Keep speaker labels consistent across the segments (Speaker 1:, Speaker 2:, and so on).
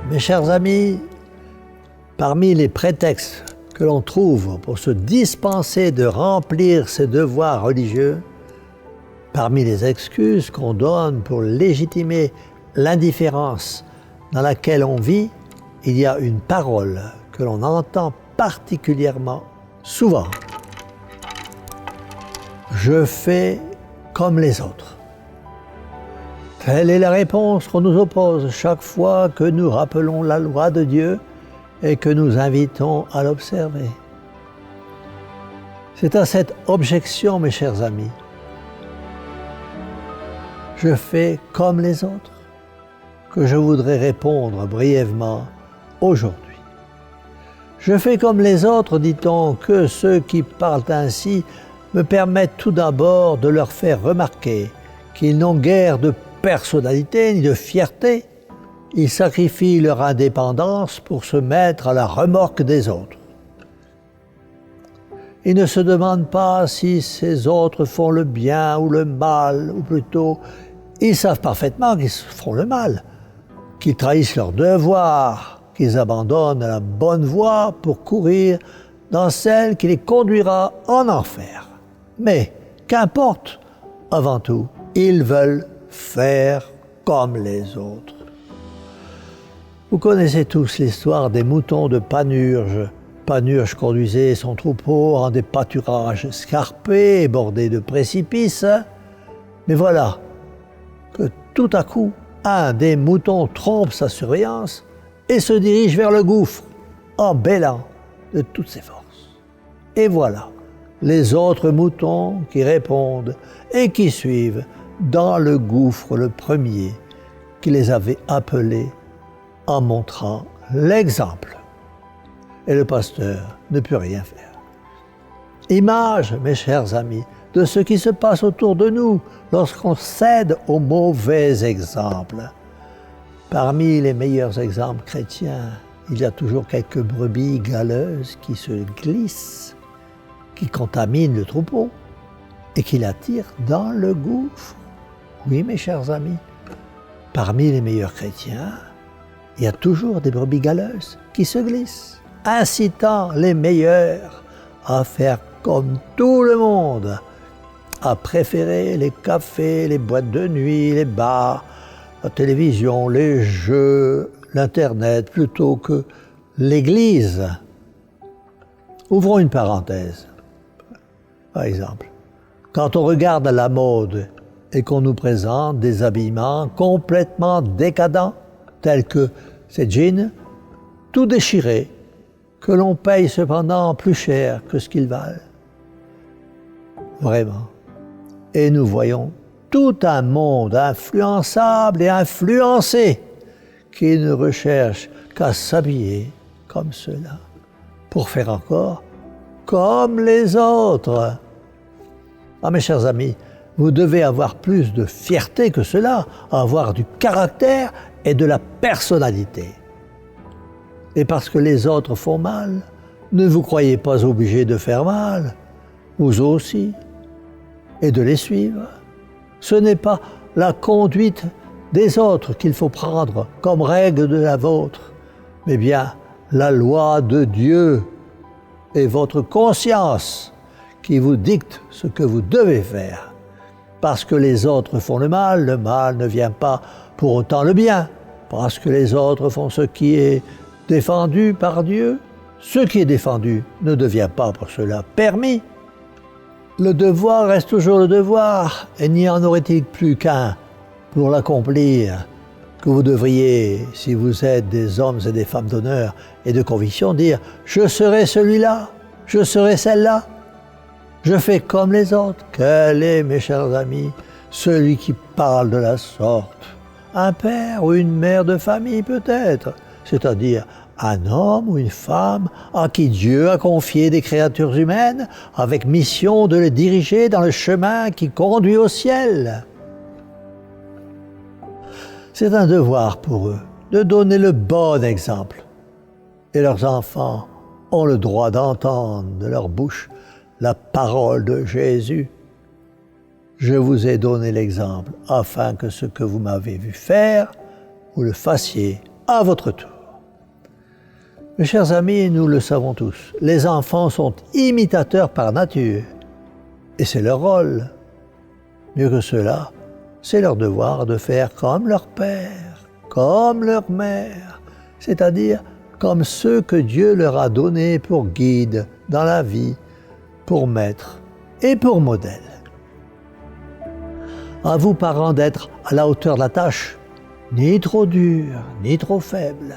Speaker 1: Mes chers amis, parmi les prétextes que l'on trouve pour se dispenser de remplir ses devoirs religieux, parmi les excuses qu'on donne pour légitimer l'indifférence dans laquelle on vit, il y a une parole que l'on entend particulièrement souvent. Je fais comme les autres. Telle est la réponse qu'on nous oppose chaque fois que nous rappelons la loi de Dieu et que nous invitons à l'observer. C'est à cette objection, mes chers amis, je fais comme les autres, que je voudrais répondre brièvement aujourd'hui. Je fais comme les autres, dit-on, que ceux qui parlent ainsi me permettent tout d'abord de leur faire remarquer qu'ils n'ont guère de personnalité ni de fierté. Ils sacrifient leur indépendance pour se mettre à la remorque des autres. Ils ne se demandent pas si ces autres font le bien ou le mal, ou plutôt, ils savent parfaitement qu'ils font le mal, qu'ils trahissent leur devoir, qu'ils abandonnent la bonne voie pour courir dans celle qui les conduira en enfer. Mais qu'importe, avant tout, ils veulent faire comme les autres. Vous connaissez tous l'histoire des moutons de Panurge. Panurge conduisait son troupeau en des pâturages escarpés et bordés de précipices. Mais voilà que tout à coup, un des moutons trompe sa surveillance et se dirige vers le gouffre en bêlant de toutes ses forces. Et voilà les autres moutons qui répondent et qui suivent dans le gouffre le premier qui les avait appelés en montrant l'exemple. Et le pasteur ne peut rien faire. Image, mes chers amis, de ce qui se passe autour de nous lorsqu'on cède au mauvais exemple. Parmi les meilleurs exemples chrétiens, il y a toujours quelques brebis galeuses qui se glissent, qui contaminent le troupeau et qui l'attirent dans le gouffre. Oui, mes chers amis, parmi les meilleurs chrétiens, il y a toujours des brebis galeuses qui se glissent, incitant les meilleurs à faire comme tout le monde, à préférer les cafés, les boîtes de nuit, les bars, la télévision, les jeux, l'Internet, plutôt que l'Église. Ouvrons une parenthèse. Par exemple, quand on regarde la mode et qu'on nous présente des habillements complètement décadents, tels que ces jeans tout déchirés, que l'on paye cependant plus cher que ce qu'ils valent. Vraiment. Et nous voyons tout un monde influençable et influencé qui ne recherche qu'à s'habiller comme cela, pour faire encore comme les autres. Ah, mes chers amis, vous devez avoir plus de fierté que cela, avoir du caractère et de la personnalité. Et parce que les autres font mal, ne vous croyez pas obligés de faire mal, vous aussi, et de les suivre. Ce n'est pas la conduite des autres qu'il faut prendre comme règle de la vôtre, mais bien la loi de Dieu et votre conscience qui vous dicte ce que vous devez faire. Parce que les autres font le mal ne vient pas pour autant le bien. Parce que les autres font ce qui est défendu par Dieu, ce qui est défendu ne devient pas pour cela permis. Le devoir reste toujours le devoir, et n'y en aurait-il plus qu'un pour l'accomplir, que vous devriez, si vous êtes des hommes et des femmes d'honneur et de conviction, dire « Je serai celui-là, je serai celle-là, je fais comme les autres ». Quel est, mes chers amis, celui qui parle de la sorte? Un père ou une mère de famille peut-être, c'est-à-dire un homme ou une femme à qui Dieu a confié des créatures humaines avec mission de les diriger dans le chemin qui conduit au ciel. C'est un devoir pour eux de donner le bon exemple. Et leurs enfants ont le droit d'entendre de leur bouche la parole de Jésus. Je vous ai donné l'exemple afin que ce que vous m'avez vu faire, vous le fassiez à votre tour. Mes chers amis, nous le savons tous, les enfants sont imitateurs par nature, et c'est leur rôle. Mieux que cela, c'est leur devoir de faire comme leur père, comme leur mère, c'est-à-dire comme ceux que Dieu leur a donnés pour guide dans la vie, pour maître et pour modèle. À vous, parents, d'être à la hauteur de la tâche, ni trop dur, ni trop faible.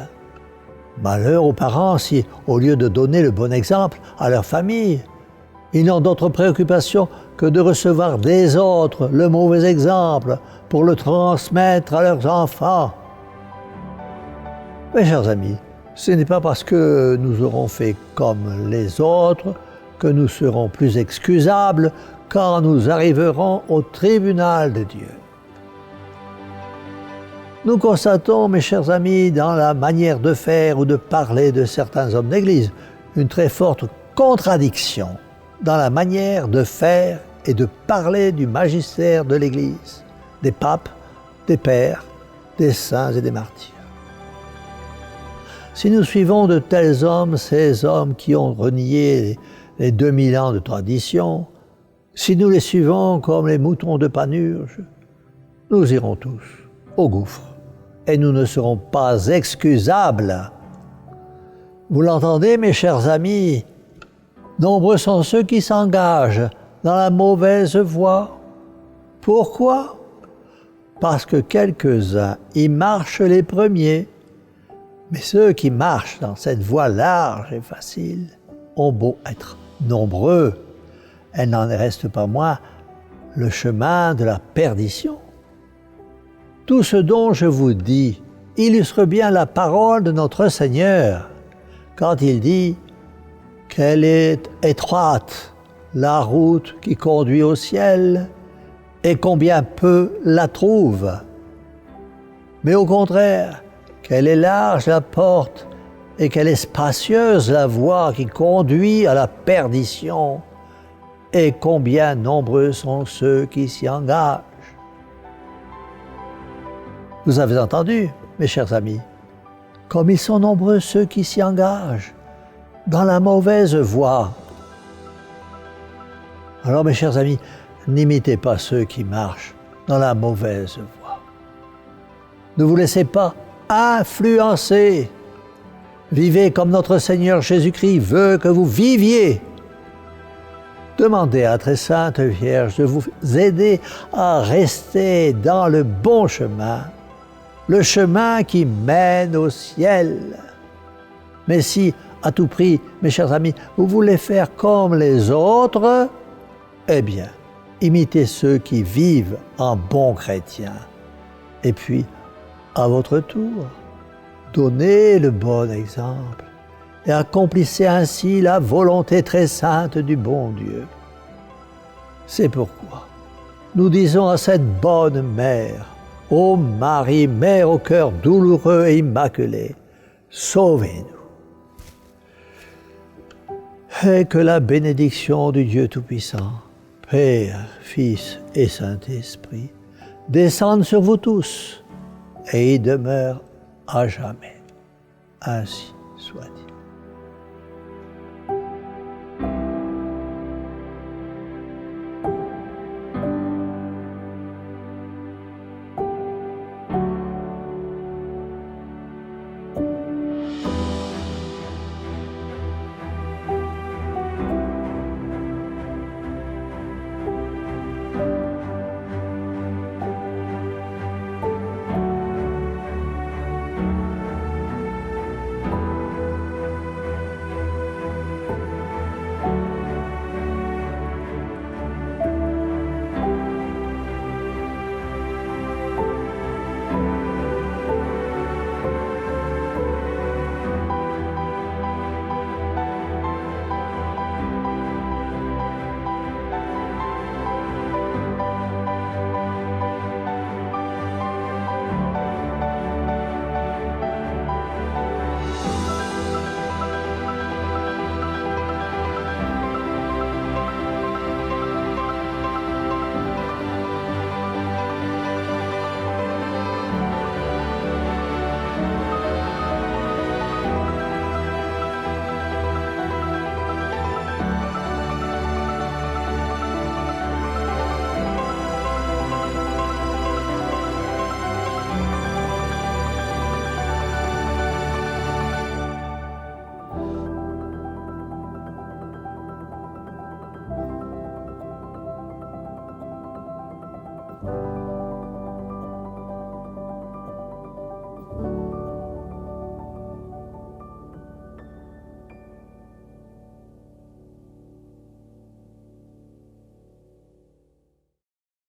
Speaker 1: Malheur aux parents si, au lieu de donner le bon exemple à leur famille, ils n'ont d'autre préoccupation que de recevoir des autres le mauvais exemple pour le transmettre à leurs enfants. Mes chers amis, ce n'est pas parce que nous aurons fait comme les autres que nous serons plus excusables quand nous arriverons au tribunal de Dieu. Nous constatons, mes chers amis, dans la manière de faire ou de parler de certains hommes d'Église, une très forte contradiction dans la manière de faire et de parler du magistère de l'Église, des papes, des pères, des saints et des martyrs. Si nous suivons de tels hommes, ces hommes qui ont renié les 2000 ans de tradition, si nous les suivons comme les moutons de Panurge, nous irons tous au gouffre et nous ne serons pas excusables. Vous l'entendez, mes chers amis, nombreux sont ceux qui s'engagent dans la mauvaise voie. Pourquoi? Parce que quelques-uns y marchent les premiers. Mais ceux qui marchent dans cette voie large et facile ont beau être nombreux, elle n'en reste pas moins le chemin de la perdition. Tout ce dont je vous dis illustre bien la parole de notre Seigneur quand il dit qu'elle est étroite, la route qui conduit au ciel, et combien peu la trouvent. Mais au contraire, qu'elle est large la porte et qu'elle est spacieuse la voie qui conduit à la perdition, et combien nombreux sont ceux qui s'y engagent. Vous avez entendu, mes chers amis, comme ils sont nombreux ceux qui s'y engagent dans la mauvaise voie. Alors, mes chers amis, n'imitez pas ceux qui marchent dans la mauvaise voie. Ne vous laissez pas influencer. Vivez comme notre Seigneur Jésus-Christ veut que vous viviez. Demandez à la très sainte Vierge de vous aider à rester dans le bon chemin, le chemin qui mène au ciel. Mais si, à tout prix, mes chers amis, vous voulez faire comme les autres, eh bien, imitez ceux qui vivent en bons chrétiens. Et puis, à votre tour, donnez le bon exemple et accomplissez ainsi la volonté très sainte du bon Dieu. C'est pourquoi nous disons à cette bonne mère, ô Marie, mère au cœur douloureux et immaculé, sauvez-nous. Et que la bénédiction du Dieu Tout-Puissant, Père, Fils et Saint-Esprit, descende sur vous tous et y demeure à jamais. Ainsi soit-il.